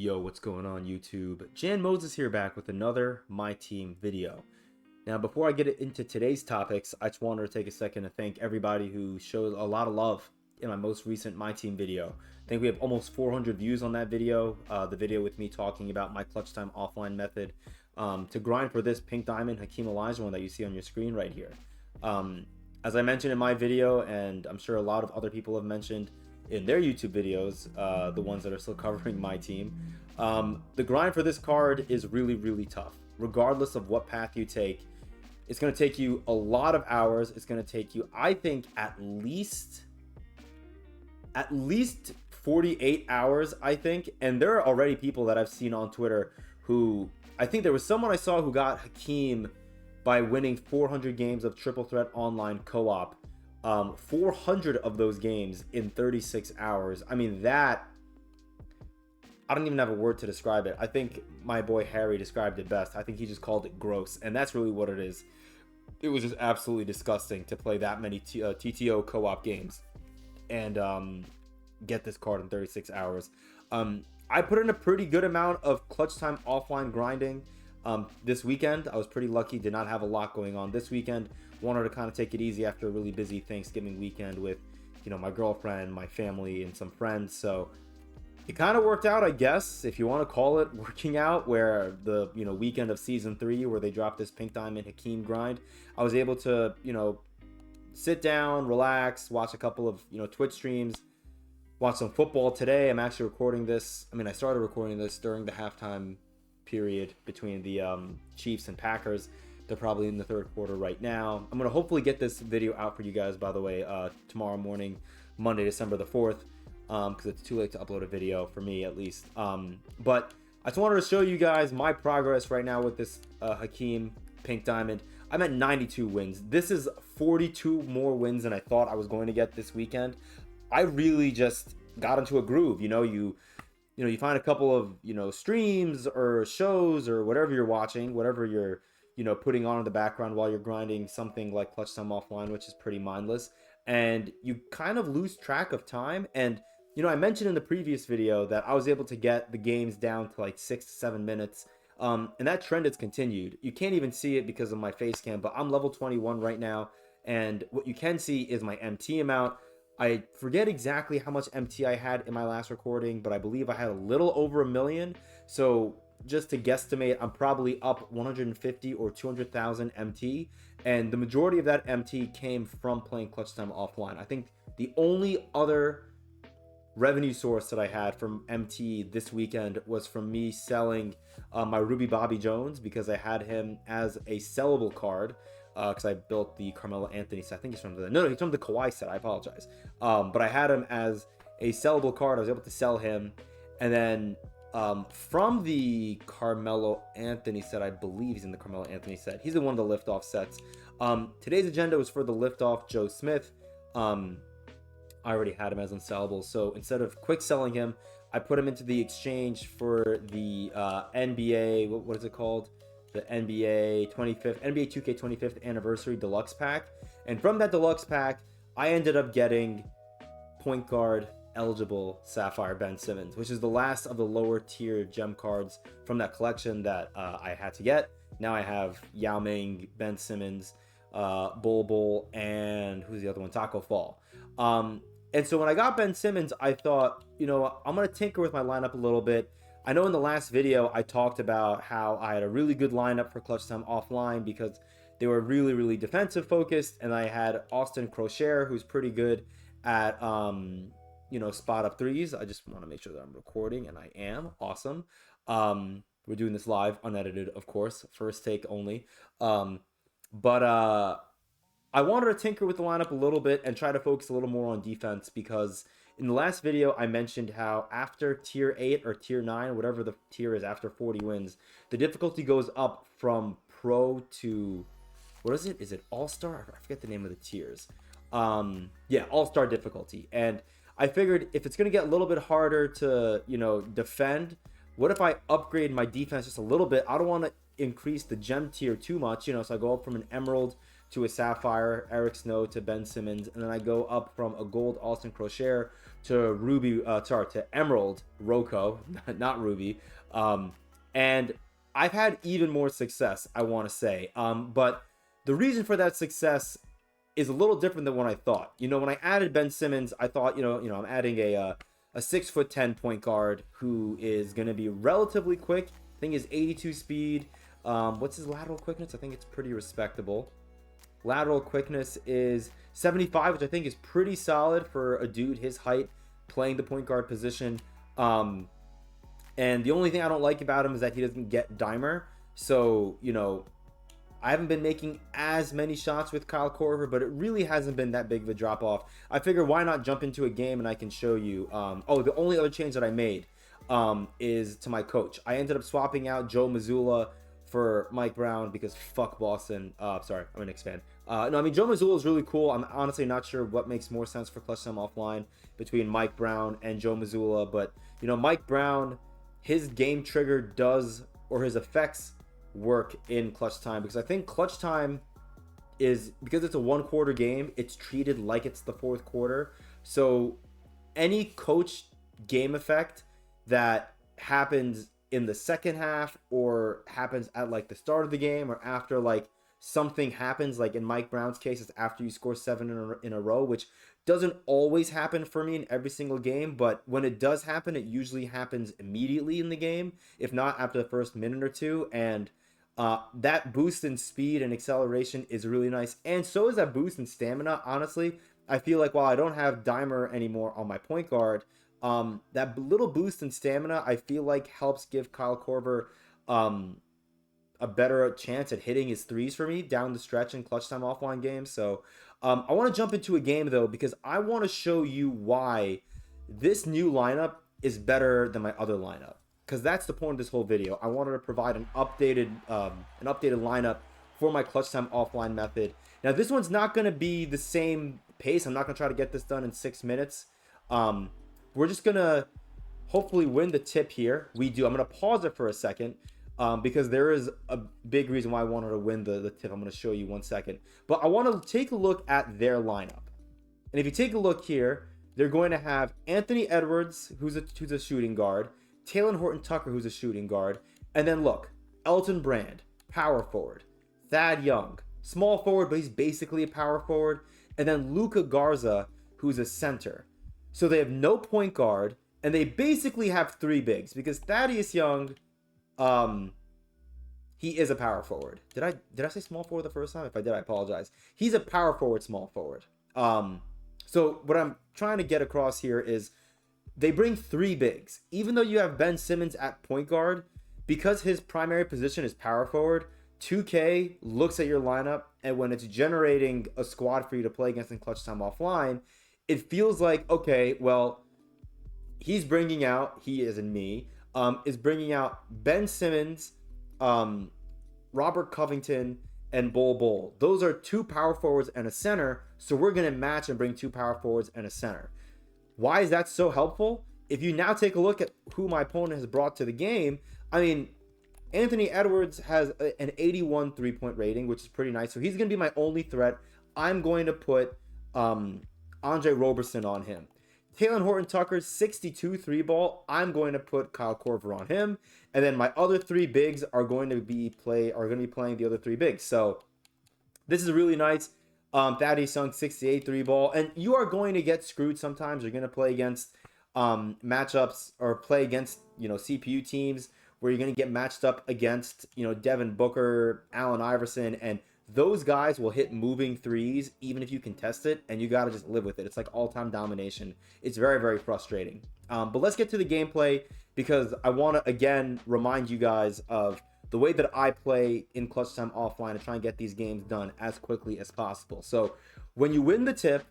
Yo, what's going on YouTube? Jan Moses here back with another My Team video. Now, before I get into today's topics, I just wanted to take a second to thank everybody who showed a lot of love in my most recent My Team video. I think we have almost 400 views on that video, the video with me talking about my clutch time offline method to grind for this pink diamond Hakeem one that you see on your screen right here. As I mentioned in my video, and I'm sure a lot of other people have mentioned in their YouTube videos, the ones that are still covering My Team, the grind for this card is really tough. Regardless of what path you take, it's going to take you a lot of hours. It's going to take you, I think, at least 48 hours, I think. And there are already people that I've seen on Twitter who, I think there was someone I saw who got Hakeem by winning 400 games of Triple Threat Online co-op. 400 of those games in 36 hours. I mean, that, I don't even have a word to describe it. I think my boy Harry described it best. I think he just called it gross, and that's really what it is. It was just absolutely disgusting to play that many TTO co-op games and get this card in 36 hours. I put in a pretty good amount of clutch time offline grinding this weekend. I was pretty lucky, did not have a lot going on this weekend. Wanted to kind of take it easy after a really busy Thanksgiving weekend with, you know, my girlfriend, my family, and some friends. So it kind of worked out, I guess, if you want to call it working out, where the, you know, weekend of season 3 where they dropped this pink diamond Hakeem grind, I was able to, you know, sit down, relax, watch a couple of, you know, Twitch streams, watch some football today. I'm actually recording this. I mean, I started recording this during the halftime period between the Chiefs and Packers. They're probably in the third quarter right now. I'm going to hopefully get this video out for you guys, by the way, tomorrow morning, Monday, December the 4th, because it's too late to upload a video for me, at least. But I just wanted to show you guys my progress right now with this Hakeem pink diamond. I'm at 92 wins. This is 42 more wins than I thought I was going to get this weekend. I really just got into a groove. You know, you find a couple of, you know, streams or shows or whatever you're watching, whatever you're, you know, putting on in the background while you're grinding something like clutch time offline, which is pretty mindless, and you kind of lose track of time. And, you know, I mentioned in the previous video that I was able to get the games down to like 6 to 7 minutes, and that trend has continued. You can't even see it because of my face cam, but I'm level 21 right now, and what you can see is my MT amount. I forget exactly how much MT I had in my last recording, but I believe I had a little over 1 million. So just to guesstimate, I'm probably up 150 or 200,000 MT, and the majority of that MT came from playing clutch time offline. I think the only other revenue source that I had from MT this weekend was from me selling my Ruby Bobby Jones, because I had him as a sellable card, because I built the Carmelo Anthony set. I think he's from the, no, he's from the Kawhi set, I apologize. But I had him as a sellable card. I was able to sell him, and then from the Carmelo Anthony set, I believe he's in the Carmelo Anthony set. He's in one of the liftoff sets. Today's agenda was for the liftoff Joe Smith. I already had him as unsellable, so instead of quick selling him, I put him into the exchange for the NBA, what is it called? The NBA 2K 25th anniversary deluxe pack. And from that deluxe pack, I ended up getting point guard eligible Sapphire Ben Simmons, which is the last of the lower tier gem cards from that collection that I had to get. Now I have Yao Ming, Ben Simmons, Bol, and who's the other one? Taco Fall. And so when I got Ben Simmons, I thought, you know, I'm going to tinker with my lineup a little bit. I know in the last video I talked about how I had a really good lineup for clutch time offline because they were really defensive focused, and I had Austin Crochet, who's pretty good at you know, spot up threes. I just want to make sure that I'm recording, and I am. Awesome. We're doing this live, unedited, of course, first take only. But I wanted to tinker with the lineup a little bit and try to focus a little more on defense, because in the last video I mentioned how after tier 8 or tier 9, whatever the tier is after 40 wins, the difficulty goes up from pro to, what is it? Is it all-star? I forget the name of the tiers. Yeah, all-star difficulty. And I figured if it's going to get a little bit harder to, you know, defend, what if I upgrade my defense just a little bit? I don't want to increase the gem tier too much, you know, so I go up from an emerald to a sapphire, Eric Snow to Ben Simmons, and then I go up from a gold Austin Crochet to to Emerald Roko, not Ruby. And I've had even more success, I want to say. But the reason for that success is a little different than what I thought. When I added Ben Simmons, I thought, I'm adding a 6'10" point guard who is going to be relatively quick. I think is 82 speed. What's his lateral quickness? I think it's pretty respectable. Lateral quickness is 75, which I think is pretty solid for a dude his height playing the point guard position. And the only thing I don't like about him is that he doesn't get dimer. So, I haven't been making as many shots with Kyle Korver, but it really hasn't been that big of a drop off. I figure why not jump into a game and I can show you. The only other change that I made is to my coach. I ended up swapping out Joe Mazzulla for Mike Brown because fuck Boston. Sorry, I'm a Knicks fan. Joe Mazzulla is really cool. I'm honestly not sure what makes more sense for Clutch Time Offline between Mike Brown and Joe Mazzulla, but Mike Brown, his game trigger does, or his effects work in Clutch Time, because I think Clutch Time is, because it's a 1 quarter game, it's treated like it's the 4th quarter. So any coach game effect that happens in the second half or happens at like the start of the game or after like something happens, like in Mike Brown's case, it's after you score 7 in a row, which doesn't always happen for me in every single game, but when it does happen, it usually happens immediately in the game, if not after the first minute or two. And that boost in speed and acceleration is really nice, and so is that boost in stamina. Honestly, I feel like while I don't have dimer anymore on my point guard, that little boost in stamina I feel like helps give Kyle Korver a better chance at hitting his threes for me down the stretch in Clutch Time Offline games. So I want to jump into a game though, because I want to show you why this new lineup is better than my other lineup, because that's the point of this whole video. I wanted to provide an updated lineup for my Clutch Time Offline method. Now this one's not going to be the same pace. I'm not going to try to get this done in 6 minutes. We're just going to hopefully win the tip here. I'm going to pause it for a second because there is a big reason why I wanted to win the tip. I'm going to show you 1 second. But I want to take a look at their lineup. And if you take a look here, they're going to have Anthony Edwards, who's a shooting guard, Taylor Horton Tucker, who's a shooting guard, and then look, Elton Brand, power forward, Thad Young, small forward, but he's basically a power forward, and then Luka Garza, who's a center. So they have no point guard, and they basically have 3 bigs, because Thaddeus Young, he is a power forward. Did I say small forward the first time? If I did, I apologize. He's a power forward, small forward. So what I'm trying to get across here is they bring 3 bigs. Even though you have Ben Simmons at point guard, because his primary position is power forward, 2K looks at your lineup, and when it's generating a squad for you to play against in Clutch Time Offline, it feels like, okay, well, he's bringing out, he as in me, is bringing out Ben Simmons, Robert Covington, and Bol. Those are 2 power forwards and a center, so we're going to match and bring 2 power forwards and a center. Why is that so helpful? If you now take a look at who my opponent has brought to the game, I mean, Anthony Edwards has an 81 3-point rating, which is pretty nice. So he's going to be my only threat. I'm going to put Andre Roberson on him. Taylor Horton Tucker's 62 3-ball. I'm going to put Kyle Korver on him. And then my other 3 bigs are going to be playing the other 3 bigs. So this is really nice. Thaddeus Young, 68 3-ball. And you are going to get screwed sometimes. You're going to play against matchups or play against, CPU teams where you're going to get matched up against, Devin Booker, Allen Iverson, and those guys will hit moving threes even if you contest it, and you got to just live with it. It's like all-time domination. It's very, very frustrating. But let's get to the gameplay, because I want to, again, remind you guys of the way that I play in Clutch Time Offline to try and get these games done as quickly as possible. So when you win the tip,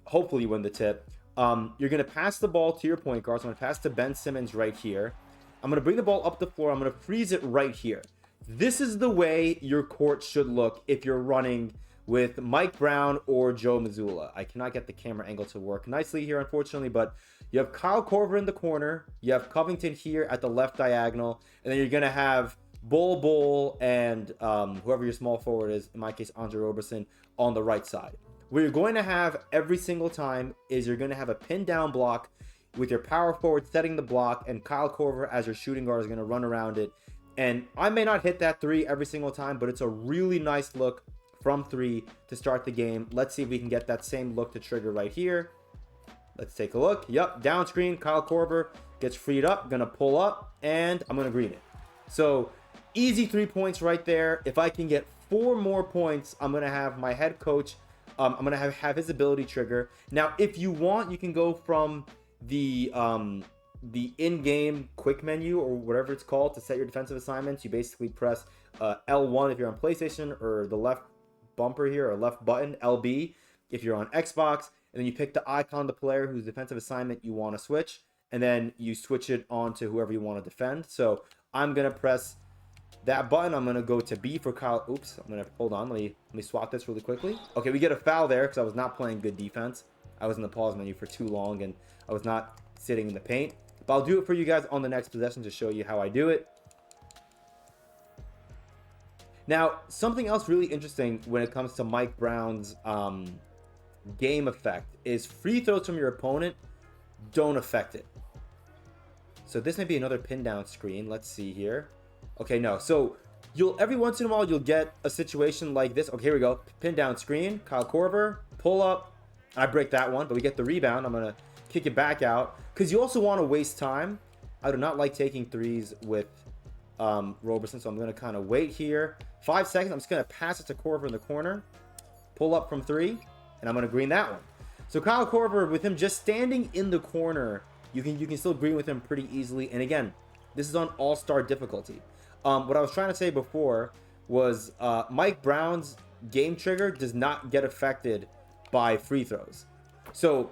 hopefully you win the tip, you're going to pass the ball to your point guard. So I'm going to pass to Ben Simmons right here. I'm going to bring the ball up the floor. I'm going to freeze it right here. This is the way your court should look if you're running with Mike Brown or Joe Mazzulla. I cannot get the camera angle to work nicely here, unfortunately, but you have Kyle Korver in the corner. You have Covington here at the left diagonal, and then you're going to have Bol and whoever your small forward is, in my case, Andre Roberson, on the right side. what you're going to have every single time is you're going to have a pin down block with your power forward setting the block, and Kyle Korver as your shooting guard is going to run around it. And I may not hit that three every single time, but it's a really nice look from three to start the game. Let's see if we can get that same look to trigger right here. Let's take a look. Yep, down screen, Kyle Korver gets freed up, gonna pull up, and I'm gonna green it. So easy 3 points right there. If I can get 4 more points, I'm gonna have my head coach, I'm gonna have his ability trigger. Now, if you want, you can go from the in-game quick menu or whatever it's called to set your defensive assignments. You basically press L1 if you're on PlayStation, or the left bumper here, or left button, LB if you're on Xbox, and then you pick the icon of the player whose defensive assignment you want to switch, and then you switch it on to whoever you want to defend. So I'm gonna press that button. I'm gonna go to B for Kyle. Oops, I'm gonna hold on. Let me swap this really quickly. Okay, we get a foul there because I was not playing good defense. I was in the pause menu for too long and I was not sitting in the paint. But I'll do it for you guys on the next possession to show you how I do it. Now, something else really interesting when it comes to Mike Brown's game effect is free throws from your opponent don't affect it. So this may be another pin down screen. Let's see here. Okay, no. So you'll every once in a while you'll get a situation like this. Okay, here we go. Pin down screen. Kyle Korver, pull up. I break that one, but we get the rebound. I'm gonna kick it back out because you also want to waste time. I do not like taking threes with Roberson, so I'm gonna kind of wait here. 5 seconds. I'm just gonna pass it to Korver in the corner. Pull up from three, and I'm gonna green that one. So Kyle Korver, with him just standing in the corner, you can still green with him pretty easily. And again, this is on all-star difficulty. What I was trying to say before was Mike Brown's game trigger does not get affected by free throws. So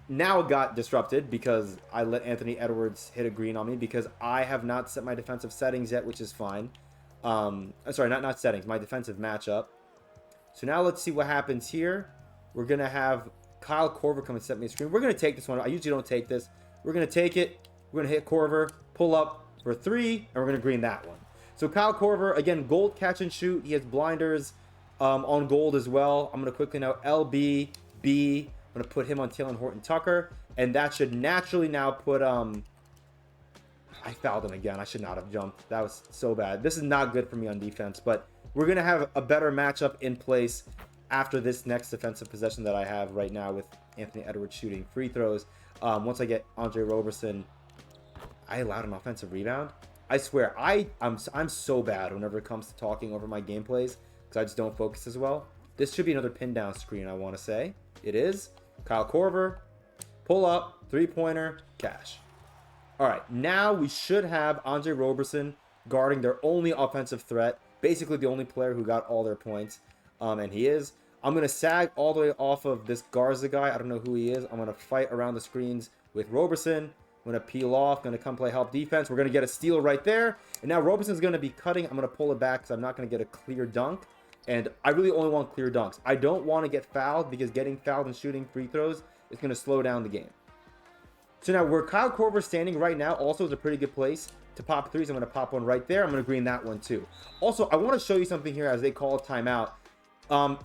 now it got disrupted because I let Anthony Edwards hit a green on me because I have not set my defensive settings yet, which is fine. Sorry, not settings, my defensive matchup. So now let's see what happens here. We're going to have Kyle Korver come and set me a screen. We're going to take this one. I usually don't take this. We're going to take it. We're going to hit Korver, pull up for three, and we're going to green that one. So Kyle Korver, again, gold catch and shoot. He has blinders on gold as well. I'm going to quickly now LB, B. I'm going to put him on Taylor Horton Tucker. And that should naturally now put... I fouled him again. I should not have jumped. That was so bad. This is not good for me on defense. But we're going to have a better matchup in place after this next defensive possession that I have right now with Anthony Edwards shooting free throws. Once I get Andre Roberson, I allowed an offensive rebound. I swear, I'm so bad whenever it comes to talking over my gameplays because I just don't focus as well. This should be another pin down screen, I want to say. It is. Kyle Korver, pull up, three-pointer, cash. All right, now we should have Andre Roberson guarding their only offensive threat, basically the only player who got all their points, and he is. I'm going to sag all the way off of this Garza guy. I don't know who he is. I'm going to fight around the screens with Roberson. I'm going to peel off, going to come play help defense. We're going to get a steal right there. And now Roberson's going to be cutting. I'm going to pull it back because I'm not going to get a clear dunk. And I really only want clear dunks. I don't want to get fouled because getting fouled and shooting free throws is going to slow down the game. So now where Kyle Korver's standing right now also is a pretty good place to pop threes. I'm going to pop one right there. I'm going to green that one too. Also, I want to show you something here as they call a timeout.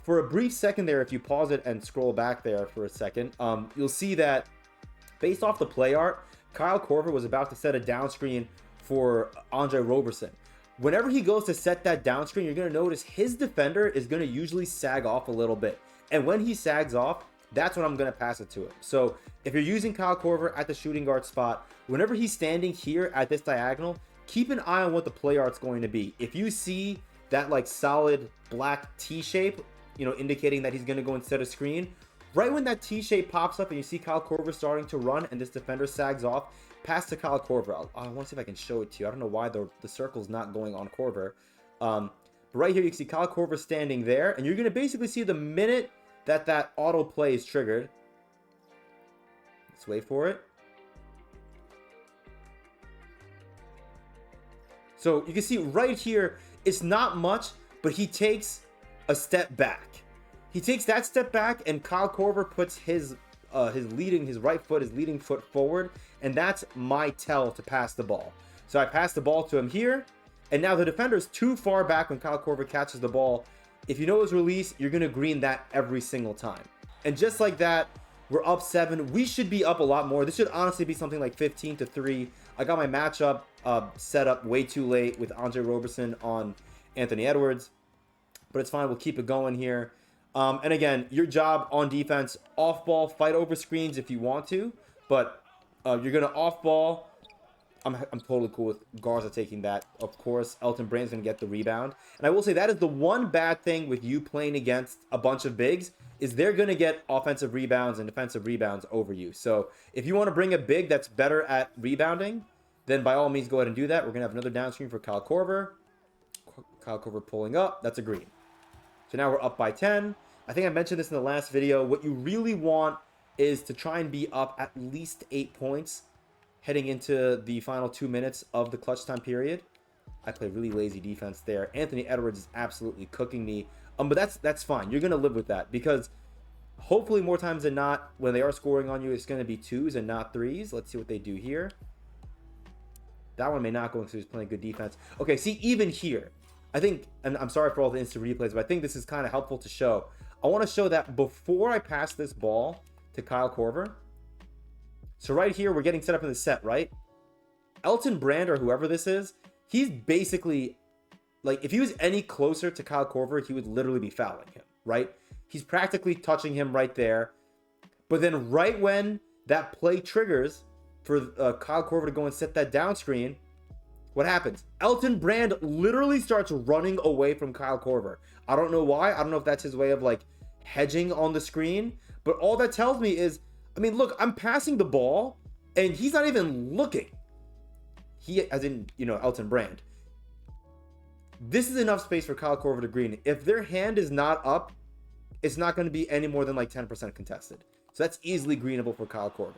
For a brief second there, if you pause it and scroll back there for a second, you'll see that based off the play art, Kyle Korver was about to set a down screen for Andre Roberson. Whenever he goes to set that down screen, you're going to notice his defender is going to usually sag off a little bit. And when he sags off, that's when I'm going to pass it to him. So if you're using Kyle Korver at the shooting guard spot, whenever he's standing here at this diagonal, keep an eye on what the play art's going to be. If you see that like solid black T shape, you know, indicating that he's going to go and set a screen, right when that T shape pops up and you see Kyle Korver starting to run and this defender sags off, pass to Kyle Korver. I want to see if I can show it to you. I don't know why the circle's not going on Korver. But right here, you can see Kyle Korver standing there, and you're going to basically see the minute that auto play is triggered. Let's wait for it. So you can see right here, it's not much, but he takes a step back. He takes that step back, and Kyle Korver puts his right foot, his leading foot forward, and that's my tell to pass the ball. So I pass the ball to him here, and now the defender is too far back when Kyle Korver catches the ball If you know his release, you're going to green that every single time. And just like that, we're up 7. We should be up a lot more. This should honestly be something like 15-3. I got my matchup set up way too late with Andre Roberson on Anthony Edwards. But it's fine. We'll keep it going here. And again, your job on defense, off ball, fight over screens if you want to. But you're going to off ball. I'm totally cool with Garza taking that. Of course, Elton Brand's going to get the rebound. And I will say that is the one bad thing with you playing against a bunch of bigs is they're going to get offensive rebounds and defensive rebounds over you. So if you want to bring a big that's better at rebounding, then by all means go ahead and do that. We're going to have another down screen for Kyle Korver. Kyle Korver pulling up. That's a green. So now we're up by 10. I think I mentioned this in the last video. What you really want is to try and be up at least 8 points heading into the final 2 minutes of the clutch time period. I play really lazy defense there. Anthony Edwards is absolutely cooking me. But that's fine. You're going to live with that because hopefully more times than not, when they are scoring on you, it's going to be 2s and not 3s. Let's see what they do here. That one may not go because he's playing good defense. Okay, see, even here, I think, and I'm sorry for all the instant replays, but I think this is kind of helpful to show. I want to show that before I pass this ball to Kyle Korver. So right here, we're getting set up in the set, right? Elton Brand or whoever this is, he's basically, like, if he was any closer to Kyle Korver, he would literally be fouling him, right? He's practically touching him right there. But then right when that play triggers for Kyle Korver to go and set that down screen, what happens? Elton Brand literally starts running away from Kyle Korver. I don't know why. I don't know if that's his way of, like, hedging on the screen. But all that tells me is, I mean, look, I'm passing the ball, and he's not even looking. He, as in, you know, Elton Brand. This is enough space for Kyle Korver to green. If their hand is not up, it's not going to be any more than like 10% contested. So that's easily greenable for Kyle Korver.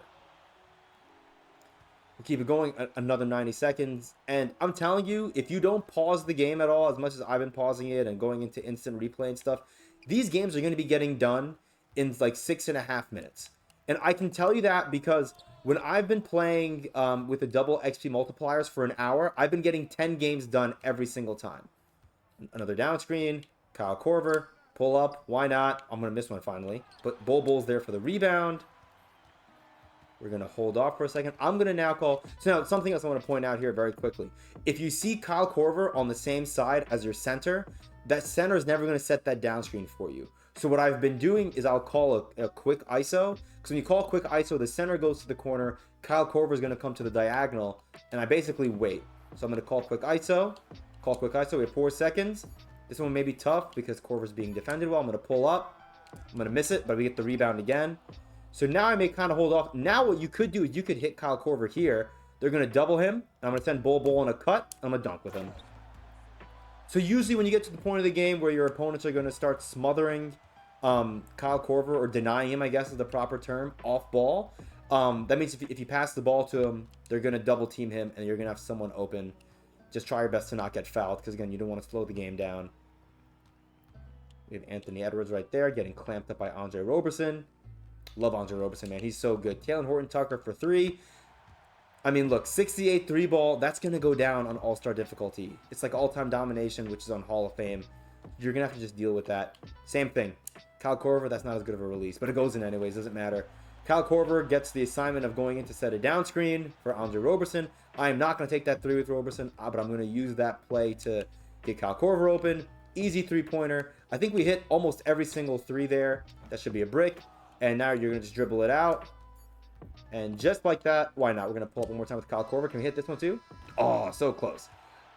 We'll keep it going another 90 seconds. And I'm telling you, if you don't pause the game at all, as much as I've been pausing it and going into instant replay and stuff, these games are going to be getting done in like 6.5 minutes. And I can tell you that because when I've been playing with the double XP multipliers for an hour, I've been getting 10 games done every single time. Another down screen. Kyle Korver. Pull up. Why not? I'm going to miss one finally. But Bull's there for the rebound. We're going to hold off for a second. I'm going to now call. So now something else I want to point out here very quickly. If you see Kyle Korver on the same side as your center, that center is never going to set that down screen for you. So what I've been doing is I'll call a quick ISO. Because when you call quick ISO, the center goes to the corner. Kyle Korver is going to come to the diagonal. And I basically wait. So I'm going to call quick ISO. Call quick ISO. We have 4 seconds. This one may be tough because Korver's being defended well. I'm going to pull up. I'm going to miss it, but we get the rebound again. So now I may kind of hold off. Now what you could do is you could hit Kyle Korver here. They're going to double him. And I'm going to send Bull on a cut. I'm going to dunk with him. So usually when you get to the point of the game where your opponents are going to start smothering Kyle Korver or denying him, I guess is the proper term, off ball. That means if you pass the ball to him, they're going to double team him and you're going to have someone open. Just try your best to not get fouled because, again, you don't want to slow the game down. We have Anthony Edwards right there getting clamped up by Andre Roberson. Love Andre Roberson, man. He's so good. Taylor Horton-Tucker for 3. I mean, look, 68 3-ball, that's going to go down on All-Star difficulty. It's like all-time domination, which is on Hall of Fame. You're going to have to just deal with that. Same thing. Kyle Korver, that's not as good of a release, but it goes in anyways. Doesn't matter. Kyle Korver gets the assignment of going in to set a down screen for Andre Roberson. I am not going to take that 3 with Roberson, but I'm going to use that play to get Kyle Korver open. Easy 3-pointer. I think we hit almost every single 3 there. That should be a brick. And now you're going to just dribble it out. And just like that, why not? We're going to pull up one more time with Kyle Korver. Can we hit this one too? Oh, so close.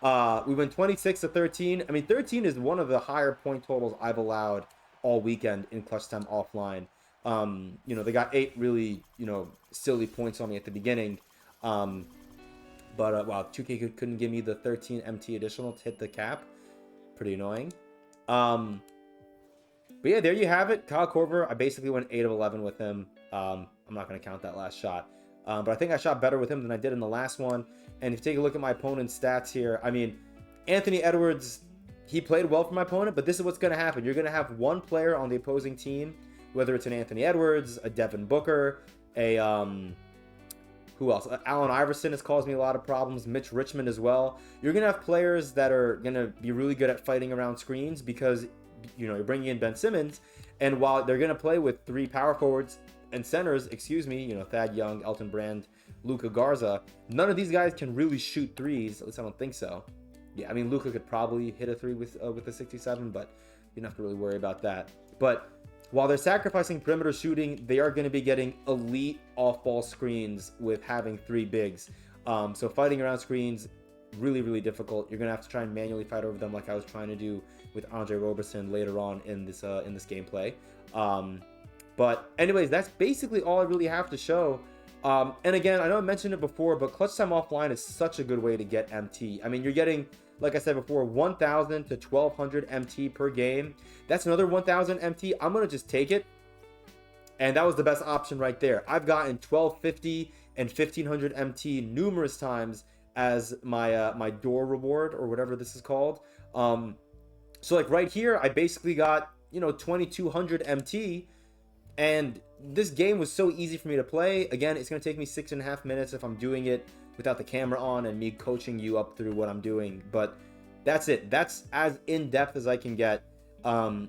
We went 26-13. I mean, 13 is one of the higher point totals I've allowed all weekend in clutch time offline. You know, they got 8 really, you know, silly points on me at the beginning. Wow, 2K couldn't give me the 13 MT additional to hit the cap. Pretty annoying. But yeah, there you have it. Kyle Korver, I basically went 8 of 11 with him. I'm not going to count that last shot. But I think I shot better with him than I did in the last one. And if you take a look at my opponent's stats here, I mean, Anthony Edwards, he played well for my opponent, but this is what's going to happen. You're going to have one player on the opposing team, whether it's an Anthony Edwards, a Devin Booker, a, who else? Allen Iverson has caused me a lot of problems. Mitch Richmond as well. You're going to have players that are going to be really good at fighting around screens because you're bringing in Ben Simmons, and while they're going to play with 3 power forwards and centers, Thad Young, Elton Brand, Luka Garza, none of these guys can really shoot threes. At least I don't think so. Yeah, I mean, Luka could probably hit a 3 with a 67, but you don't have to really worry about that. But while they're sacrificing perimeter shooting, they are going to be getting elite off-ball screens with having 3 bigs. So fighting around screens, really, really difficult. You're going to have to try and manually fight over them like I was trying to do with Andre Roberson later on in this gameplay. But anyways, that's basically all I really have to show. And again, I know I mentioned it before, but Clutch Time Offline is such a good way to get MT. I mean, you're getting, like I said before, 1,000 to 1,200 MT per game. That's another 1,000 MT. I'm going to just take it. And that was the best option right there. I've gotten 1,250 and 1,500 MT numerous times as my my door reward, or whatever this is called. So like right here, I basically got, 2,200 MT. And this game was so easy for me to play. Again, it's going to take me 6.5 minutes if I'm doing it without the camera on and me coaching you up through what I'm doing. But that's it. That's as in-depth as I can get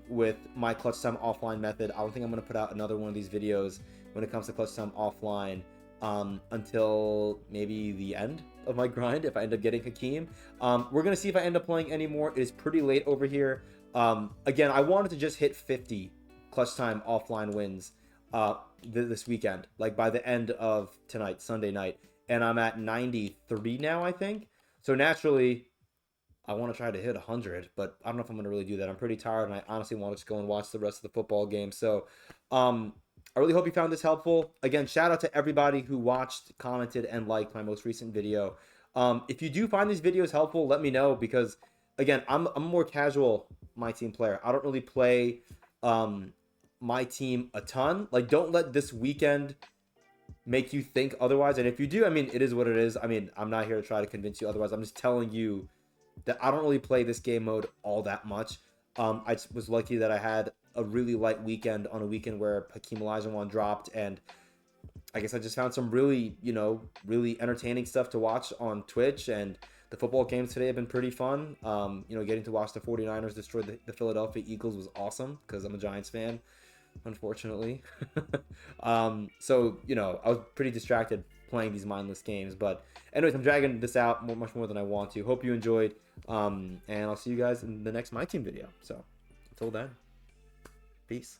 with my Clutch Time Offline method. I don't think I'm going to put out another one of these videos when it comes to Clutch Time Offline until maybe the end of my grind, if I end up getting Hakeem. We're going to see if I end up playing any more. It is pretty late over here. Again, I wanted to just hit 50 Clutch Time Offline wins this weekend, like by the end of tonight, Sunday night, and I'm at 93 now, I think. So naturally, I want to try to hit 100, but I don't know if I'm going to really do that. I'm pretty tired, and I honestly want to just go and watch the rest of the football game. So I really hope you found this helpful. Again, shout out to everybody who watched, commented, and liked my most recent video. If you do find these videos helpful, let me know, because again, I'm a more casual MyTeam player. I don't really play MyTeam a ton. Like, don't let this weekend make you think otherwise. And if you do, I mean, it is what it is. I mean, I'm not here to try to convince you otherwise. I'm just telling you that I don't really play this game mode all that much. I just was lucky that I had a really light weekend on a weekend where Hakeem Olajuwon dropped, and I guess I just found some really, really entertaining stuff to watch on Twitch, and the football games today have been pretty fun. Getting to watch the 49ers destroy the Philadelphia Eagles was awesome, because I'm a Giants fan, unfortunately. So, I was pretty distracted playing these mindless games. But anyways, I'm dragging this out much more than I want to. Hope you enjoyed, and I'll see you guys in the next MyTeam video. So until then, peace.